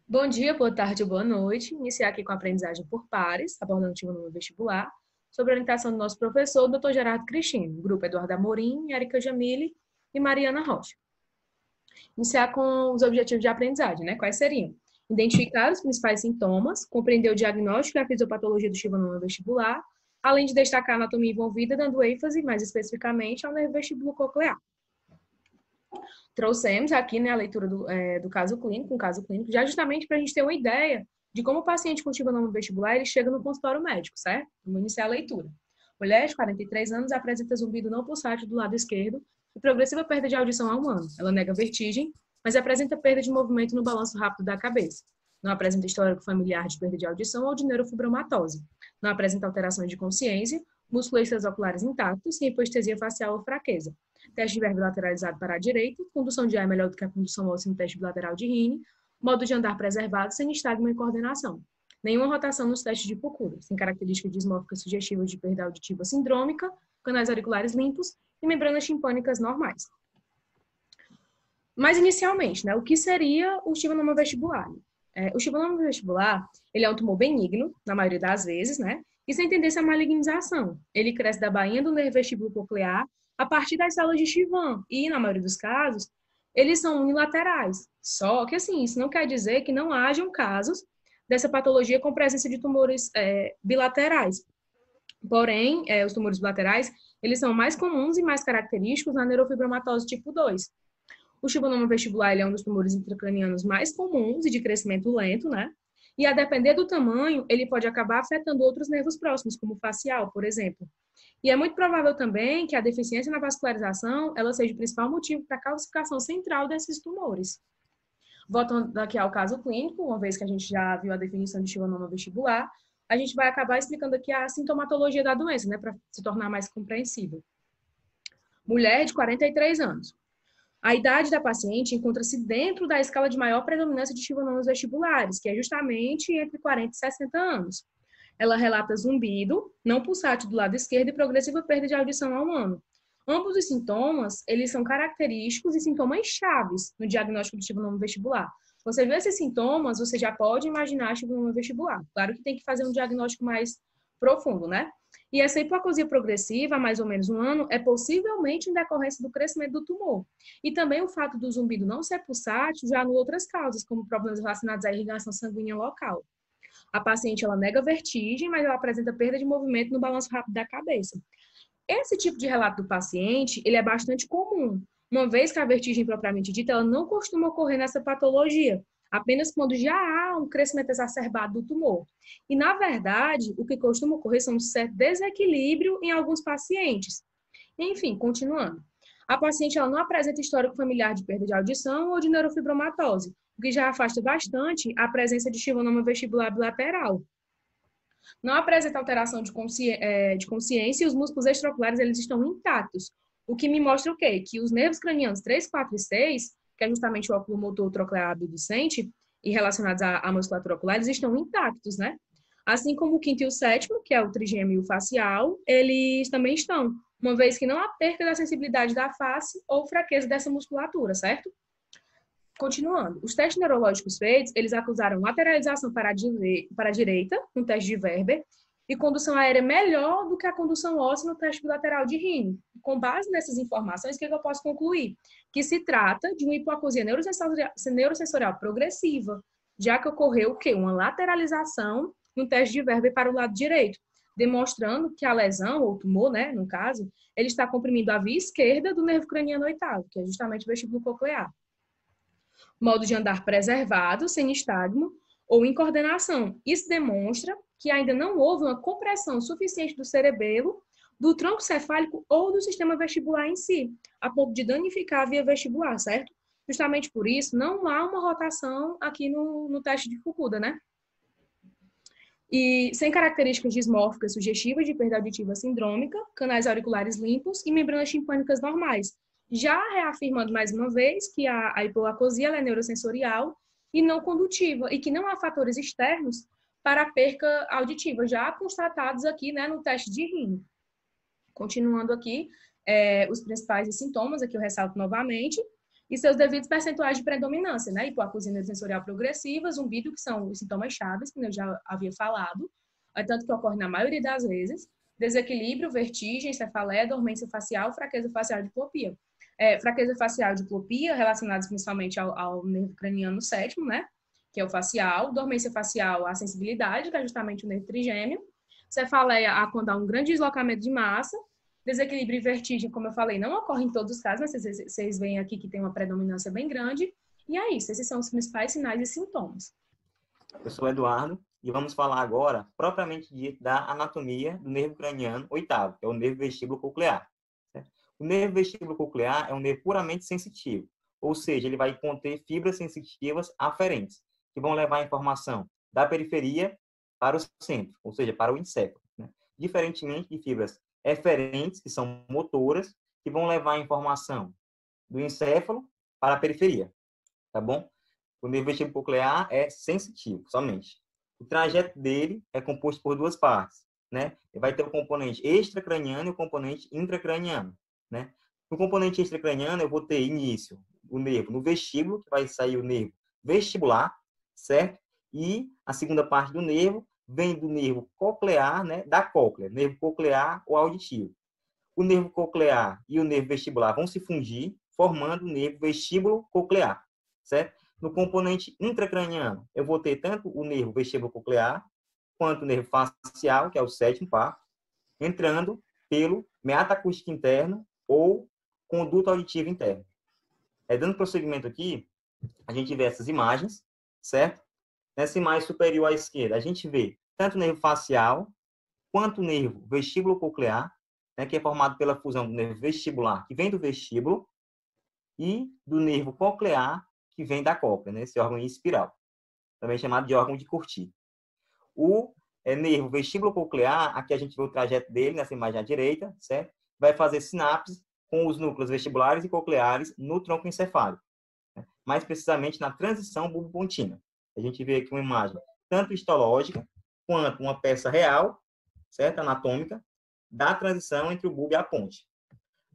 Bom dia, boa tarde, boa noite. Iniciar aqui com a aprendizagem por pares, abordando o tema no vestibular, sobre a orientação do nosso professor, Dr. Gerardo Cristino, grupo Eduardo Amorim, Érica Jamile e Mariana Rocha. Iniciar com os objetivos de aprendizagem, né? Quais seriam? Identificar os principais sintomas, compreender o diagnóstico e a fisiopatologia do Chivanoma no vestibular, além de destacar a anatomia envolvida, dando ênfase, mais especificamente, ao nervo vestibulo-coclear. Trouxemos aqui, né, a leitura do caso clínico, já justamente para a gente ter uma ideia de como o paciente com Chivanoma vestibular ele chega no consultório médico, certo? Vamos iniciar a leitura. Mulher de 43 anos apresenta zumbido não pulsátil do lado esquerdo e progressiva perda de audição há um ano. Ela nega vertigem, mas apresenta perda de movimento no balanço rápido da cabeça. Não apresenta histórico familiar de perda de audição ou de neurofibromatose. Não apresenta alterações de consciência, músculos extraoculares intactos, sem hipoestesia facial ou fraqueza. Teste de verbo lateralizado para a direita, condução de ar melhor do que a condução óssea no teste bilateral de Rini, modo de andar preservado, sem nistagma e coordenação. Nenhuma rotação nos testes de Pocura, sem características dismórficas sugestivas de perda auditiva sindrômica, canais auriculares limpos e membranas timpânicas normais. Mas, inicialmente, né, o que seria o Chivanoma vestibular? O Chivanoma vestibular, ele é um tumor benigno, na maioria das vezes, né, e sem tendência à malignização. Ele cresce da bainha do nervo vestíbulo coclear a partir das células de Chivan, e, na maioria dos casos, eles são unilaterais. Só que, assim, isso não quer dizer que não hajam casos dessa patologia com presença de tumores bilaterais. Porém, os tumores bilaterais, eles são mais comuns e mais característicos na neurofibromatose tipo 2. O chivanoma vestibular ele é um dos tumores intracranianos mais comuns e de crescimento lento, né? E a depender do tamanho, ele pode acabar afetando outros nervos próximos, como o facial, por exemplo. E é muito provável também que a deficiência na vascularização ela seja o principal motivo para a calcificação central desses tumores. Voltando aqui ao caso clínico, uma vez que a gente já viu a definição de chivanoma vestibular, a gente vai acabar explicando aqui a sintomatologia da doença, né, para se tornar mais compreensível. Mulher de 43 anos. A idade da paciente encontra-se dentro da escala de maior predominância de chivanomas vestibulares, que é justamente entre 40 e 60 anos. Ela relata zumbido, não pulsátil do lado esquerdo e progressiva perda de audição ao ano. Ambos os sintomas, eles são característicos e sintomas chaves no diagnóstico do chivanoma vestibular. Você vê esses sintomas, você já pode imaginar chivanoma vestibular. Claro que tem que fazer um diagnóstico mais profundo, né? E essa hipoacusia progressiva, há mais ou menos um ano, é possivelmente em decorrência do crescimento do tumor. E também o fato do zumbido não ser pulsátil já anula outras causas, como problemas relacionados à irrigação sanguínea local. A paciente, ela nega vertigem, mas ela apresenta perda de movimento no balanço rápido da cabeça. Esse tipo de relato do paciente, ele é bastante comum, uma vez que a vertigem propriamente dita, ela não costuma ocorrer nessa patologia, apenas quando já há um crescimento exacerbado do tumor. E, na verdade, o que costuma ocorrer são um certo desequilíbrio em alguns pacientes. Enfim, continuando. A paciente ela não apresenta histórico familiar de perda de audição ou de neurofibromatose, o que já afasta bastante a presença de chivanoma vestibular bilateral. Não apresenta alteração de consciência e os músculos extraoculares eles estão intactos. O que me mostra o quê? Que os nervos cranianos 3, 4 e 6, que é justamente o oculomotor troclear abducente, e relacionados à musculatura ocular, eles estão intactos, né? Assim como o quinto e o sétimo, que é o trigêmeo e o facial, eles também estão, uma vez que não há perda da sensibilidade da face ou fraqueza dessa musculatura, certo? Continuando, os testes neurológicos feitos, eles acusaram lateralização para a direita, no teste de Verber, e condução aérea melhor do que a condução óssea no teste bilateral de Rini. Com base nessas informações, o que eu posso concluir? Que se trata de uma hipoacusia neurosensorial progressiva, já que ocorreu o quê? Uma lateralização no teste de Verber para o lado direito, demonstrando que a lesão, ou tumor, né, no caso, ele está comprimindo a via esquerda do nervo craniano oitavo, que é justamente o vestíbulo coclear. Modo de andar preservado, sem nistagmo ou em coordenação. Isso demonstra que ainda não houve uma compressão suficiente do cerebelo, do tronco cefálico ou do sistema vestibular em si, a ponto de danificar a via vestibular, certo? Justamente por isso, não há uma rotação aqui no teste de Fukuda, né? E sem características dismórficas sugestivas de perda auditiva sindrômica, canais auriculares limpos e membranas timpânicas normais, já reafirmando mais uma vez que a hipoacusia é neurosensorial e não condutiva, e que não há fatores externos para a perca auditiva, já constatados aqui, né, no teste de Rini. Continuando aqui, os principais sintomas, aqui eu ressalto novamente, e seus devidos percentuais de predominância, né? Hipoacusia sensorial progressiva, zumbido, que são os sintomas chaves, que eu já havia falado, tanto que ocorre na maioria das vezes, desequilíbrio, vertigem, cefaleia, dormência facial, fraqueza facial e diplopia. Fraqueza facial e diplopia relacionadas principalmente ao nervo craniano sétimo, né? Que é o facial, dormência facial, a sensibilidade, que é justamente o nervo trigêmeo, cefaleia, quando há um grande deslocamento de massa, desequilíbrio e vertigem, como eu falei, não ocorre em todos os casos, mas vocês veem aqui que tem uma predominância bem grande, e é isso, esses são os principais sinais e sintomas. Eu sou o Eduardo, e vamos falar agora, propriamente dito, da anatomia do nervo craniano oitavo, que é o nervo vestíbulo coclear. O nervo vestíbulo coclear é um nervo puramente sensitivo, ou seja, ele vai conter fibras sensitivas aferentes, que vão levar a informação da periferia para o centro, ou seja, para o encéfalo, né? Diferentemente de fibras eferentes, que são motoras, que vão levar a informação do encéfalo para a periferia, tá bom? O nervo vestíbulo coclear é sensitivo, somente. O trajeto dele é composto por duas partes, né? Ele vai ter o componente extracraniano e o componente intracraniano, né? No componente extracraniano, eu vou ter início o nervo no vestíbulo, que vai sair o nervo vestibular, certo? E a segunda parte do nervo vem do nervo coclear, né? Da cóclea, nervo coclear ou auditivo. O nervo coclear e o nervo vestibular vão se fundir, formando o nervo vestíbulo coclear, certo? No componente intracraniano, eu vou ter tanto o nervo vestíbulo coclear, quanto o nervo facial, que é o sétimo par, entrando pelo meato acústico interno ou conduto auditivo interno. Dando prosseguimento aqui, a gente vê essas imagens, certo? Nessa imagem superior à esquerda, a gente vê tanto o nervo facial, quanto o nervo vestíbulo coclear, né, que é formado pela fusão do nervo vestibular, que vem do vestíbulo, e do nervo coclear, que vem da cóclea, né, esse órgão em espiral, também chamado de órgão de Curti. O nervo vestíbulo coclear, aqui a gente vê o trajeto dele, nessa imagem à direita, certo? Vai fazer sinapse com os núcleos vestibulares e cocleares no tronco encefálico, né? Mais precisamente na transição bulbopontina. A gente vê aqui uma imagem tanto histológica quanto uma peça real, certo? Anatômica, da transição entre o bulbo e a ponte.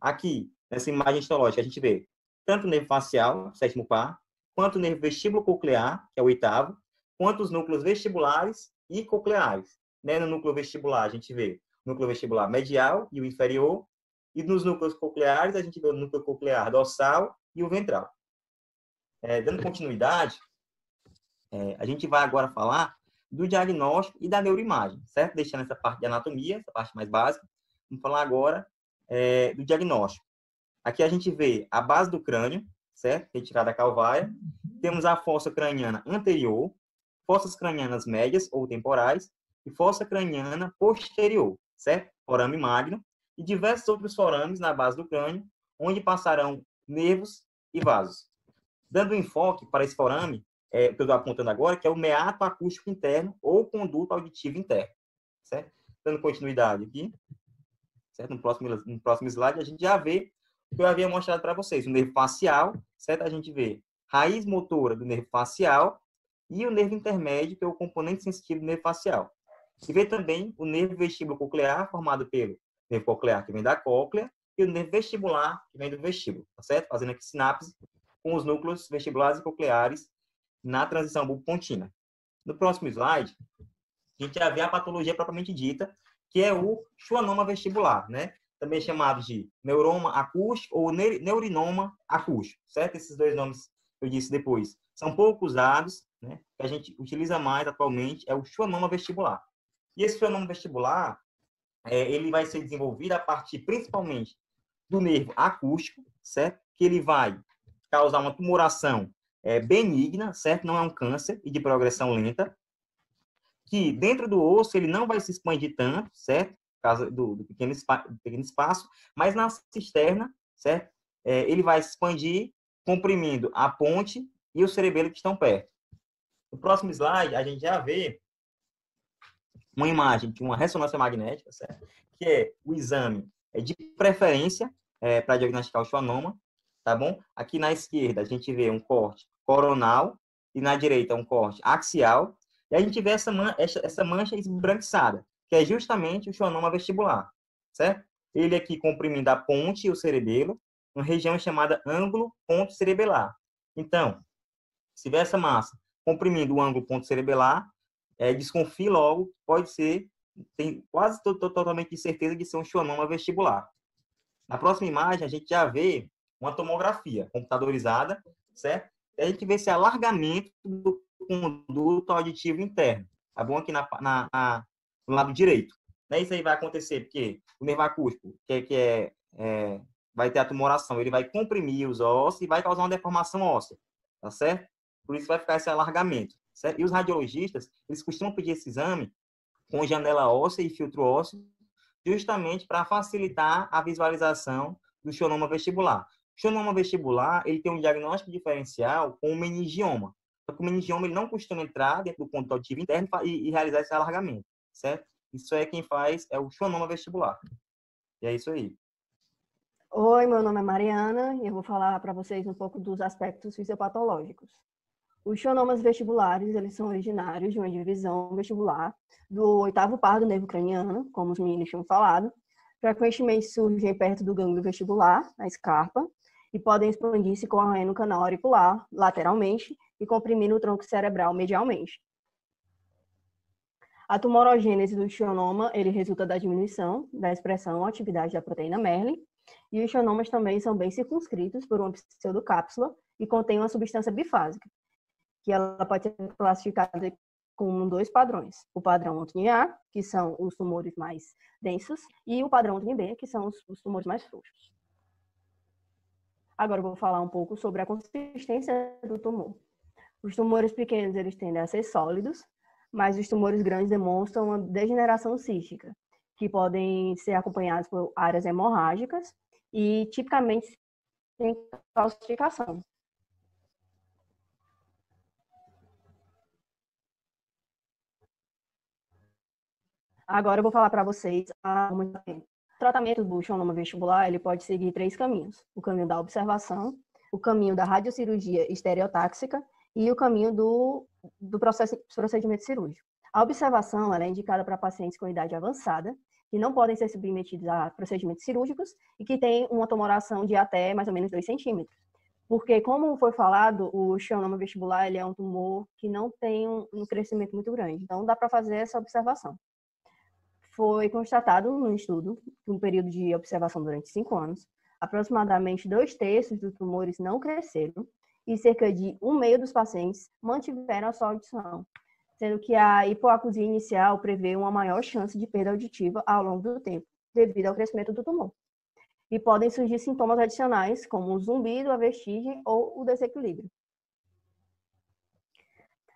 Aqui, nessa imagem histológica, a gente vê tanto o nervo facial, sétimo par, quanto o nervo vestíbulo coclear, que é o oitavo, quanto os núcleos vestibulares e cocleares. Né? No núcleo vestibular, a gente vê o núcleo vestibular medial e o inferior, e nos núcleos cocleares, a gente vê o núcleo coclear dorsal e o ventral. Dando continuidade, a gente vai agora falar do diagnóstico e da neuroimagem, certo? Deixando essa parte de anatomia, essa parte mais básica. Vamos falar agora do diagnóstico. Aqui a gente vê a base do crânio, certo? Retirada calvária. Temos a fossa craniana anterior, fossas cranianas médias ou temporais e fossa craniana posterior, certo? Forame magno e diversos outros forames na base do crânio, onde passarão nervos e vasos. Dando enfoque para esse forame, que eu estou apontando agora, que é o meato acústico interno ou conduto auditivo interno, certo? Dando continuidade aqui, certo? No próximo slide, a gente já vê o que eu havia mostrado para vocês. O nervo facial, certo? A gente vê raiz motora do nervo facial e o nervo intermédio, que é o componente sensitivo do nervo facial. E vê também o nervo vestíbulo coclear, formado pelo nervo coclear, que vem da cóclea, e o nervo vestibular, que vem do vestíbulo, tá certo? Fazendo aqui sinapse com os núcleos vestibulares e cocleares na transição bulbopontina. No próximo slide, a gente já vê a patologia propriamente dita, que é o schwannoma vestibular, né? Também chamado de neuroma acústico ou neurinoma acústico, certo? Esses dois nomes que eu disse depois são pouco usados, né? O que a gente utiliza mais atualmente é o schwannoma vestibular. E esse schwannoma vestibular, ele vai ser desenvolvido a partir principalmente do nervo acústico, certo? Que ele vai causar uma tumoração benigna, certo? Não é um câncer e de progressão lenta, que dentro do osso ele não vai se expandir tanto, certo? Por causa do pequeno espaço, mas na cisterna, certo? Ele vai se expandir, comprimindo a ponte e o cerebelo que estão perto. No próximo slide, a gente já vê uma imagem de uma ressonância magnética, certo? Que é o exame de preferência para diagnosticar o schwannoma, tá bom? Aqui na esquerda a gente vê um corte coronal e na direita um corte axial, e a gente vê essa mancha esbranquiçada, que é justamente o schwannoma vestibular, certo? Ele aqui comprimindo a ponte e o cerebelo, uma região chamada ângulo ponto cerebelar. Então, se tiver essa massa comprimindo o ângulo ponto cerebelar, desconfie logo, pode ser, tem quase totalmente de certeza de ser um schwannoma vestibular. Na próxima imagem, a gente já vê uma tomografia computadorizada, certo? E a gente vê esse alargamento do conduto auditivo interno. Tá bom? Aqui no lado direito. Isso aí vai acontecer porque o nervo acústico, vai ter a tumoração, ele vai comprimir os ossos e vai causar uma deformação óssea, tá certo? Por isso vai ficar esse alargamento, certo? E os radiologistas, eles costumam pedir esse exame com janela óssea e filtro ósseo, justamente para facilitar a visualização do schwannoma vestibular. O schwannoma vestibular, ele tem um diagnóstico diferencial com o meningioma. Só que o meningioma ele não costuma entrar dentro do conduto auditivo interno e realizar esse alargamento, certo? Isso é quem faz, é o schwannoma vestibular. E é isso aí. Oi, meu nome é Mariana e eu vou falar para vocês um pouco dos aspectos fisiopatológicos. Os schwannomas vestibulares, eles são originários de uma divisão vestibular do oitavo par do nervo craniano, como os meninos tinham falado. Frequentemente surgem perto do gânglio vestibular, a escarpa, e podem expandir-se correndo no canal auricular, lateralmente, e comprimindo o tronco cerebral medialmente. A tumorogênese do schwannoma, ele resulta da diminuição da expressão ou atividade da proteína Merlin, e os schwannomas também são bem circunscritos por uma pseudocápsula e contêm uma substância bifásica, que ela pode ser classificada com 2 padrões. O padrão Anthony A, que são os tumores mais densos, e o padrão Anthony B, que são os tumores mais frouxos. Agora eu vou falar um pouco sobre a consistência do tumor. Os tumores pequenos, eles tendem a ser sólidos, mas os tumores grandes demonstram uma degeneração cística, que podem ser acompanhados por áreas hemorrágicas e, tipicamente, sem calcificação. Agora eu vou falar para vocês o tratamento do schwannoma vestibular, ele pode seguir 3 caminhos. O caminho da observação, o caminho da radiocirurgia estereotáxica e o caminho do procedimento cirúrgico. A observação ela é indicada para pacientes com idade avançada, que não podem ser submetidos a procedimentos cirúrgicos e que têm uma tumoração de até mais ou menos 2 centímetros. Porque, como foi falado, o schwannoma vestibular ele é um tumor que não tem um crescimento muito grande. Então, dá para fazer essa observação. Foi constatado no estudo, um período de observação durante 5 anos, aproximadamente 2/3 dos tumores não cresceram e cerca de 1/2 dos pacientes mantiveram a sua audição, sendo que a hipoacusia inicial prevê uma maior chance de perda auditiva ao longo do tempo, devido ao crescimento do tumor. E podem surgir sintomas adicionais, como o zumbido, a vertigem ou o desequilíbrio.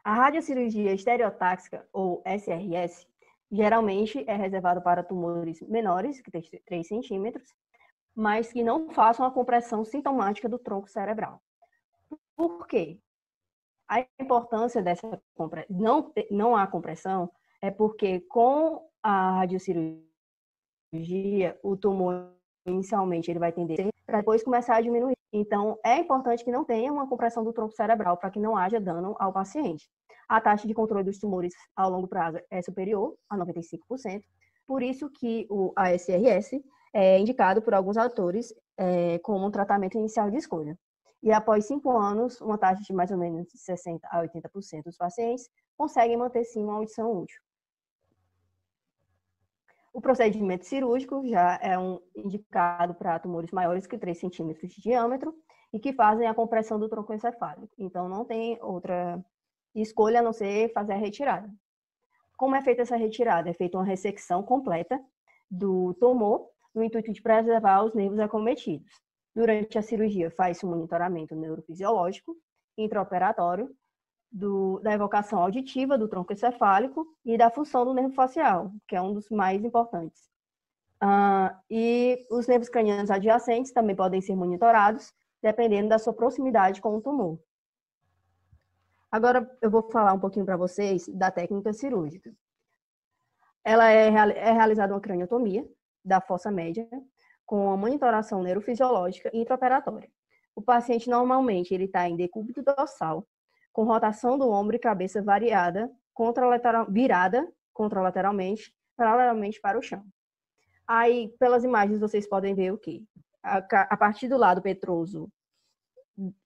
A radiocirurgia estereotáxica, ou SRS, geralmente é reservado para tumores menores, que tem 3 centímetros, mas que não façam a compressão sintomática do tronco cerebral. Por quê? A importância dessa não há compressão é porque com a radiocirurgia, o tumor inicialmente ele vai tender para depois começar a diminuir. Então, é importante que não tenha uma compressão do tronco cerebral para que não haja dano ao paciente. A taxa de controle dos tumores a longo prazo é superior a 95%, por isso que o ASRS é indicado por alguns autores como um tratamento inicial de escolha. E após 5 anos, uma taxa de mais ou menos 60% a 80% dos pacientes conseguem manter sim uma audição útil. O procedimento cirúrgico já é indicado para tumores maiores que 3 centímetros de diâmetro e que fazem a compressão do tronco encefálico. Então, não tem outra escolha a não ser fazer a retirada. Como é feita essa retirada? É feita uma ressecção completa do tumor no intuito de preservar os nervos acometidos. Durante a cirurgia, faz-se um monitoramento neurofisiológico, intraoperatório, da evocação auditiva do tronco encefálico e da função do nervo facial, que é um dos mais importantes. E os nervos cranianos adjacentes também podem ser monitorados, dependendo da sua proximidade com o tumor. Agora eu vou falar um pouquinho para vocês da técnica cirúrgica. Ela é realizada uma craniotomia da fossa média, com a monitoração neurofisiológica e intraoperatória. O paciente normalmente ele está em decúbito dorsal, com rotação do ombro e cabeça virada contralateralmente, paralelamente para o chão. Aí, pelas imagens, vocês podem ver o quê? A partir do lado petroso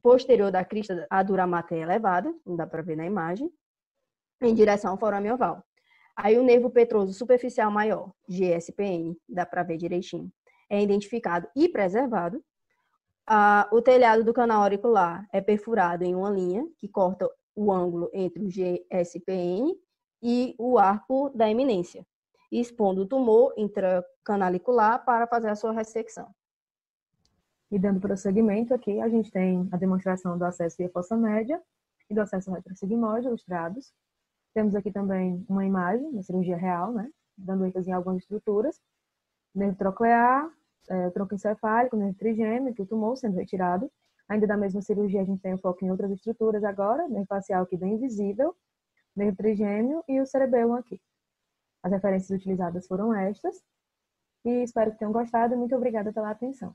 posterior da crista, a dura mata é elevada, não dá para ver na imagem, em direção ao forame oval. Aí o nervo petroso superficial maior, GSPN, dá para ver direitinho, é identificado e preservado. O telhado do canal auricular é perfurado em uma linha que corta o ângulo entre o GSPN e o arco da eminência, expondo o tumor intracanalicular para fazer a sua ressecção. E dando prosseguimento aqui, a gente tem a demonstração do acesso via fossa média e do acesso retrosigmoide ilustrados. Temos aqui também uma imagem, uma cirurgia real, né? Dando ênfase em algumas estruturas. Nervo troclear, tronco encefálico, nervo trigêmeo, que o tumor sendo retirado. Ainda da mesma cirurgia, a gente tem o foco em outras estruturas agora, nervo facial aqui bem visível, nervo trigêmeo e o cerebelo aqui. As referências utilizadas foram estas. E espero que tenham gostado e muito obrigada pela atenção.